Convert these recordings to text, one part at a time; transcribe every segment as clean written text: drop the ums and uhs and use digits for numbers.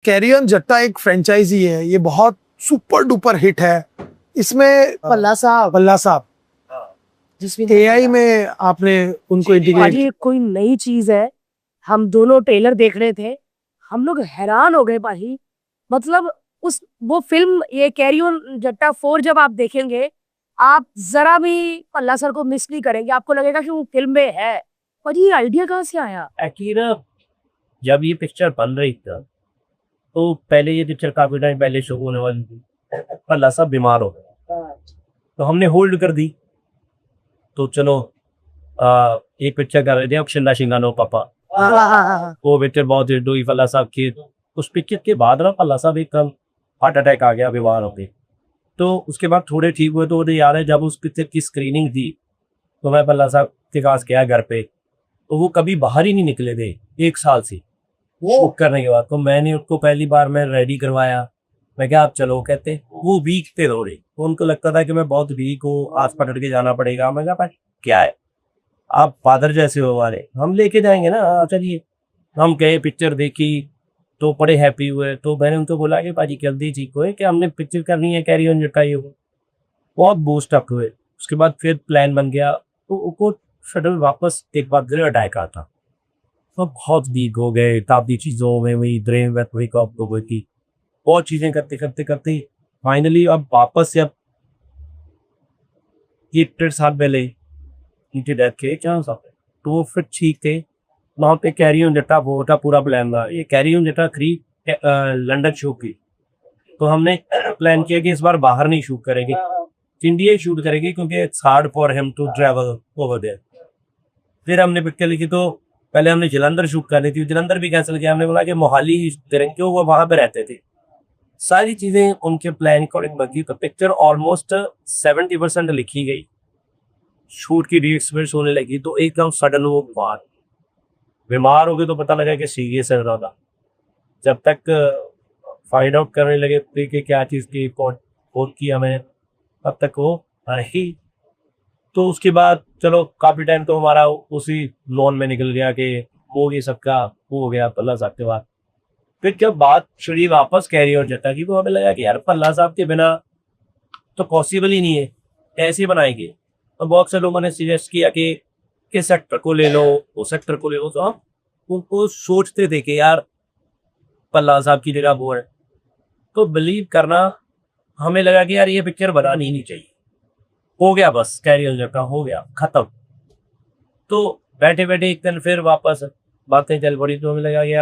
Carry on जट्टा एक franchise है, ये बहुत सुपर डुपर हिट है। इसमें पल्ला साहब जिसमें एआई में आपने उनको इंटीग्रेट। ये कोई नई चीज है। हम दोनों ट्रेलर देख रहे थे, हम लोग हैरान हो गए भाई। मतलब वो फिल्म ये कैरी ऑन जट्टा 4 जब आप देखेंगे, आप जरा भी पल्ला सर को मिस नहीं करेंगे, आपको लगेगा कि वो फिल्म में है। पर ये आइडिया कहाँ से आया? एक्चुअली ना, जब ये पिक्चर बन रही था तो पहले ये पिक्चर काफी टाइम पहले शो होने वाली थी, पल्ला साहब बीमार हो गए तो हमने होल्ड कर दी। तो चलो एक पिक्चर कर रहे थे, अब शिंदा शिंगानो पापा, वो पिक्चर बहुत हिट हुई पल्ला साहब की। उस पिक्चर के बाद ना पल्ला साहब एक हार्ट अटैक आ गया, बीमार हो गए। तो उसके बाद थोड़े ठीक हुए। तो मुझे याद है जब उस पिक्चर की स्क्रीनिंग थी तो मैं पल्ला साहब के पास गया घर पे, तो वो कभी बाहर ही नहीं निकले थे 1 साल से शूट करने के बाद। तो मैंने उसको पहली बार मैं रेडी करवाया, मैं क्या आप चलो, कहते वो वीक थे थोड़े, तो उनको लगता था कि मैं बहुत वीक हूँ, हाथ पकड़ के जाना पड़ेगा। मैं कहा क्या है, आप फादर जैसे हो हमारे, हम लेके जाएंगे ना, चलिए। हम गए, पिक्चर देखी तो बड़े हैप्पी हुए। तो मैंने उनको बोला कि पाजी जल्दी ठीक हुए कि हमने पिक्चर करनी है कैरी ऑन जट्टा, ये बहुत बूस्ट अप हुए। उसके बाद फिर प्लान बन गया, तो उनको सडन वापस एक बार फिर अटैक आता, तो बहुत वीक हो गए। ताबी चीज़ों में वही ड्रेन वेट वही कप हो गई थी, बहुत चीज़ें करते करते करते फाइनली अब वापस से, अब ये 1.5 साल पहले इनकी डेथ के 4 साल, तो फिर ठीक थे। वहाँ पे कैरी ऑन जट्टा वो का पूरा प्लान था। ये कैरी ऑन जट्टा 3 लंदन शूट की, तो हमने प्लान किया कि इस बार बाहर नहीं शूट करेंगे, इंडिया ही शूट करेंगे, क्योंकि it's hard for him to travel over there. फिर हमने पिक्चर लिखी, तो पहले हमने जलंधर शूट करनी थी, जलंधर भी कैंसिल किया। हमने बोला कि मोहाली ही करेंगे, क्यों वो वहाँ पे रहते थे। सारी चीज़ें उनके प्लान अकॉर्डिंग बनी। तो पिक्चर ऑलमोस्ट 70% लिखी गई, शूट की रिहर्सल्स होने लगी, तो एकदम सडन वो बीमार हो गए। तो पता लगा कि सीरियस है ज़्यादा। जब तक फाइंड आउट करने लगे कि क्या चीज़ की कौन की हमें, तब तक वो ही। तो उसके बाद चलो काफ़ी टाइम तो हमारा उसी लोन में निकल गया कि हो गया सबका, वो हो गया पल्ला साहब के बाद। फिर जब बात शुरू वापस कैरी ऑन जट्टा की, तो हमें लगा कि यार पल्ला साहब के बिना तो पॉसिबल ही नहीं है, कैसे बनाएंगे। और बहुत से लोगों ने सजेस्ट किया कि इस सेक्टर को ले लो, वो सेक्टर को ले लो। तो हम उनको सोचते थे कि यार पल्ला साहब की जगह वो है। तो बिलीव करना, हमें लगा कि यार ये पिक्चर बनानी ही नहीं चाहिए, हो गया बस, कैरी ऑन जट्टा हो गया, खत्म। तो बैठे बैठे एक दिन फिर वापस बातें चल पड़ी, तो हमें लगा कि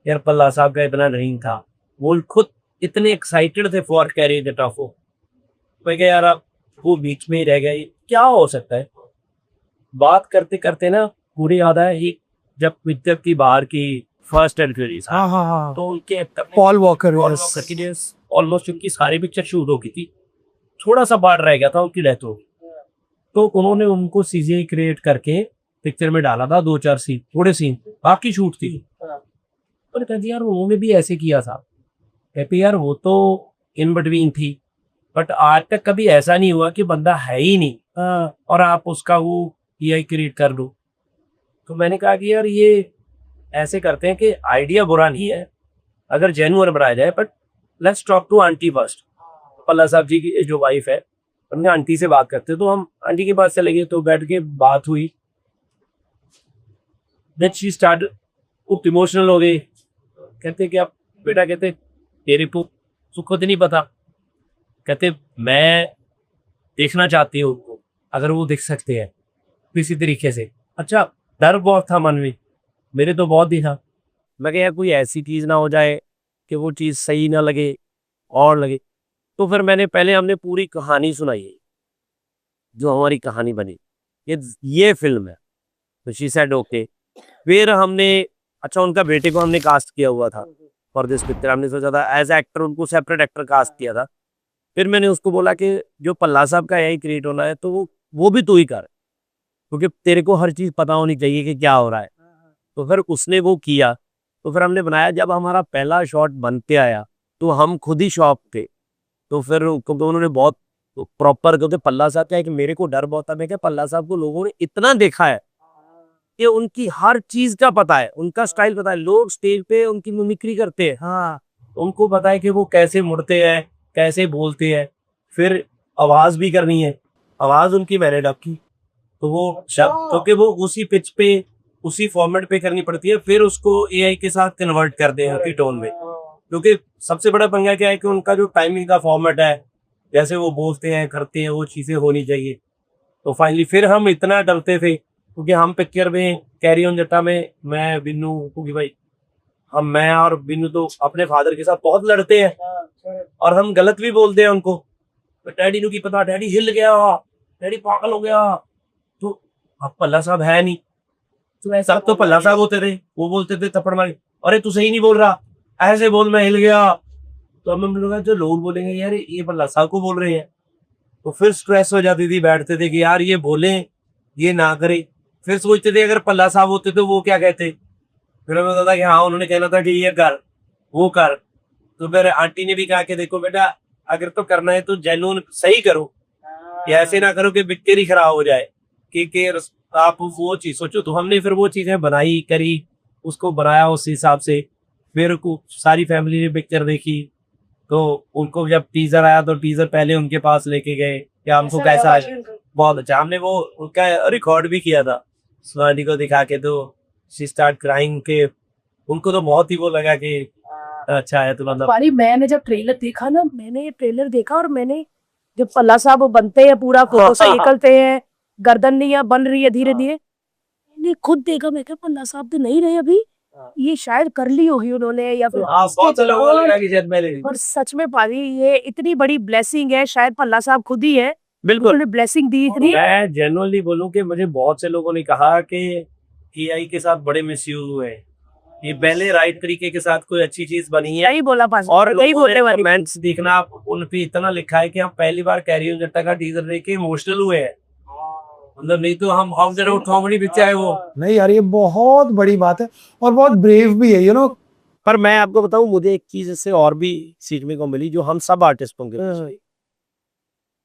यार पल्ला साहब का इतना नहीं था, वो खुद इतने एक्साइटेड थे फॉर कैरी जट्टा 4। मैं क्या यार आप वो बीच में ही रह गए, क्या हो सकता है। बात करते करते ना पूरी याद है एक, जब पिक्चर की बाहर की फर्स्ट एंड फ्यूरियस, हाँ। तो उनके पॉल वॉकर ऑलमोस्ट उनकी सारी पिक्चर शूट हो गई थी, थोड़ा सा पार्ट रह गया था उनकी डेथ हो। तो उन्होंने उनको सीजीआई क्रिएट करके पिक्चर में डाला था, 2-4 सीन, थोड़े सीन, बाकी शूट थी। और कहती यार उन्होंने भी ऐसे किया था, कहते यार वो तो इन बिटवीन थी, बट आज तक कभी ऐसा नहीं हुआ कि बंदा है ही नहीं और आप उसका वो एआई क्रिएट कर दो। तो मैंने कहा कि यार ये ऐसे करते हैं कि आइडिया बुरा नहीं है अगर जेन्युइन बनाया जाए, but let's talk to aunty first. Palla sahab जी की जो वाइफ है, हमने आंटी से बात करते, तो हम आंटी के पास चले गए। तो बैठ के बात हुई, देन शी स्टार्ट कुछ इमोशनल हो गई। कहते कि आप बेटा, कहते तेरे को खुद नहीं पता, कहते मैं देखना चाहती हूँ उनको, अगर वो देख सकते हैं किसी तरीके से। अच्छा, डर बहुत था मन में, मेरे तो बहुत ही था। मैं क्या यार कोई ऐसी चीज़ ना हो जाए कि वो चीज़ सही ना लगे और लगे। तो फिर हमने पूरी कहानी सुनाई है, जो हमारी कहानी बनी, ये फिल्म है। तो शी सेड ओके। फिर हमने, अच्छा उनका बेटे को हमने कास्ट किया हुआ था फॉर दिस पिक्चर। हमने सोचा था एज एक्टर उनको सेपरेट एक्टर कास्ट किया था। फिर मैंने उसको बोला कि जो पल्ला साहब का यही क्रिएट होना है, तो वो भी तू ही कर, क्योंकि तेरे को हर चीज़ पता होनी चाहिए कि क्या हो रहा है। तो फिर उसने वो किया। तो फिर हमने बनाया। जब हमारा पहला शॉट बनते आया तो हम खुद ही शॉक थे। तो फिर उन्होंने बहुत प्रॉपर, क्योंकि पल्ला साहब क्या है कि मेरे को डर बहुत था। मैं क्या पल्ला साहब को लोगों ने इतना देखा है ये उनकी हर चीज का पता है, उनका स्टाइल पता है। लोग स्टेज पे उनकी मिमिक्री करते हैं, हाँ उनको पता है कि वो कैसे मुड़ते हैं, कैसे बोलते हैं, फिर आवाज भी करनी है, आवाज उनकी मैंने डब की, तो वो शब्द क्योंकि वो उसी पिच पे उसी फॉर्मेट पे करनी पड़ती है, फिर उसको एआई के साथ कन्वर्ट करते हैं उनकी टोन में। क्योंकि सबसे बड़ा पंगा क्या है कि उनका जो टाइमिंग का फॉर्मेट है, जैसे वो बोलते हैं करते हैं, वो चीजें होनी चाहिए। तो फाइनली फिर हम इतना डरते थे क्योंकि हम पिक्चर में कैरी ऑन जट्टा में मैं बिन्नू, क्योंकि भाई मैं और बिन्नू तो अपने फादर के साथ बहुत लड़ते हैं और हम गलत भी बोलते हैं उनको। तो डैडी नु की पता, डैडी हिल गया, डैडी पागल हो गया, तो अब पल्ला साहब है नहीं, तो सब तो पल्ला साहब होते थे, वो बोलते थे थप्पड़ मार, अरे तू सही नहीं बोल रहा, ऐसे बोल, मैं हिल गया। तो हम लोग जो लोग बोलेंगे यार ये पल्ला साहब को बोल रहे हैं, तो फिर स्ट्रेस हो जाती थी, बैठते थे कि यार ये बोले, ये ना करे। फिर सोचते थे अगर पल्ला साहब होते तो वो क्या कहते, फिर हमें होता था कि हाँ उन्होंने कहना था कि ये कर वो कर। तो फिर आंटी ने भी कहा कि देखो बेटा अगर तो करना है तो जेन्युइन सही करो, या ऐसे ना करो कि पिक्चर ही खराब हो जाए, कि आप वो चीज सोचो। तो हमने फिर वो चीजें बनाई करी, उसको बनाया उस हिसाब से। फिर सारी फैमिली ने पिक्चर देखी, तो उनको जब टीजर आया तो टीजर पहले उनके पास लेके गए कि हमको कैसा है, बहुत अच्छा। हमने वो उनका रिकॉर्ड भी किया था स्वाति को दिखा के, तो शी स्टार्ट क्राइंग के उनको तो बहुत ही वो लगा कि अच्छा है। तो मतलब पारी मैंने जब ट्रेलर देखा ना, मैंने ये ट्रेलर देखा और मैंने जब पल्ला साहब वो बनते हैं, पूरा फोटो से निकलते हैं, गर्दन नहीं है बन रही है धीरे धीरे, मैंने खुद देखा, मैं क्या पल्ला साहब तो नहीं रहे अभी, ये शायद कर ली होगी उन्होंने या फिर बहुत लोगों को लगा कि शायद मैंने। और सच में पारी ये इतनी बड़ी ब्लेसिंग है, शायद पल्ला साहब खुद ही है, बिल्कुल उन्होंने ब्लेसिंग दी इतनी। मैं जेन्युइनली बोलूं कि मुझे बहुत से लोगों ने कहा कि एआई के साथ बड़े मिसयूज हुए हैं, ये पहले राइट तरीके के साथ कोई अच्छी चीज बनी है। यही बोला पास और यही बोलने वाली। कमेंट्स देखना, उन पे इतना लिखा है कि हम पहली बार कैरी ऑन जट्टा का टीजर देख के इमोशनल हुए हैं, मतलब नहीं तो हम of the road comedy picture है वो। नहीं यार ये बहुत बड़ी बात है और बहुत ब्रेव भी है, पर मैं आपको बताऊं, मुझे एक चीज इससे और भी सीखने को मिली जो हम सब आर्टिस्टों के पीछे।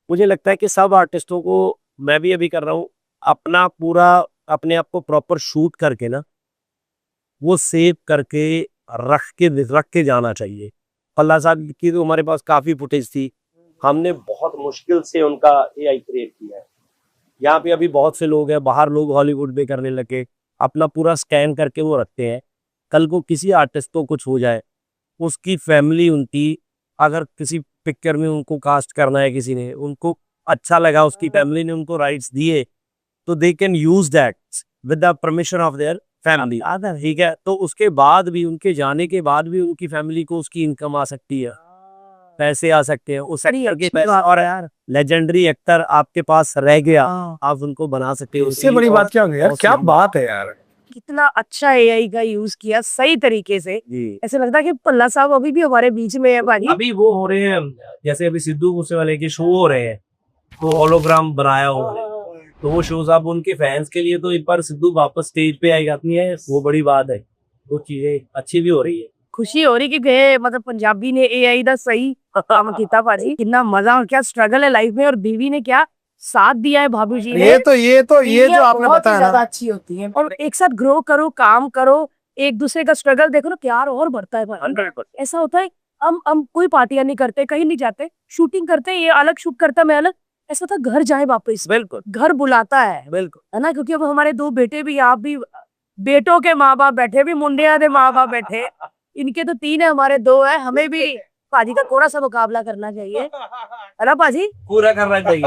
मुझे लगता है कि सब आर्टिस्टों को, मैं भी अभी कर रहा हूँ, अपना पूरा अपने आप को प्रॉपर शूट करके ना वो सेव करके रख के जाना चाहिए। पल्ला साहब की तो हमारे पास काफी फुटेज थी, हमने बहुत मुश्किल से उनका एआई क्रिएट किया है। यहाँ पे अभी बहुत से लोग हैं, बाहर लोग हॉलीवुड में करने लगे, अपना पूरा स्कैन करके वो रखते हैं। कल को किसी आर्टिस्ट को कुछ हो जाए, उसकी फैमिली, उनकी अगर किसी पिक्चर में उनको कास्ट करना है, किसी ने उनको अच्छा लगा, उसकी फैमिली ने उनको राइट्स दिए, तो they can use that with the permission of their family. ठीक है, तो उसके बाद भी, उनके जाने के बाद भी उनकी फैमिली को उसकी इनकम आ सकती है, पैसे आ सकते हैं उस एक्टर के पैसे। और यार लेजेंडरी एक्टर आपके पास रह गया, आप उनको बना सकते हो। इससे बड़ी बात क्या होगी यार, क्या बात है यार। कितना अच्छा एआई का यूज किया सही तरीके से, ऐसे लगता है कि पल्ला साहब अभी भी हमारे बीच में है भाई। अभी वो हो रहे हैं, जैसे अभी सिद्धू मूसेवाले के शो हो रहे हैं, तो होलोग्राम बनाया उन्होंने, तो वो शोज अब उनके फैंस के लिए, तो एक बार सिद्धू वापस स्टेज पे आएगा, अपनी है वो बड़ी बात है, वो चीजें अच्छी भी हो रही है। खुशी हो रही कि गए मतलब पंजाबी ने एआई दा सही काम किया भाजी, कितना मजा और क्या स्ट्रगल है लाइफ में, और बीवी ने क्या साथ दिया है भाभी जी ने। ये जो आपने बताया ज्यादा अच्छी होती है, और एक साथ ग्रो करो, काम करो, एक दूसरे का स्ट्रगल देखो ना, प्यार और बढ़ता है भाई। ऐसा होता है हम कोई पार्टियां नहीं करते, कहीं नहीं जाते, शूटिंग करते, ये अलग शूट करता, मैं अलग, ऐसा था घर जाए वापस, बिल्कुल घर बुलाता है, बिल्कुल है ना, क्योंकि अब हमारे 2 बेटे भी, आप भी बेटों के माँ बाप बैठे, भी मुंडिया के माँ बाप बैठे, इनके तो 3 है, हमारे 2 है, हमें भी पाजी का थोड़ा सा मुकाबला करना चाहिए, है ना पाजी, पूरा करना चाहिए।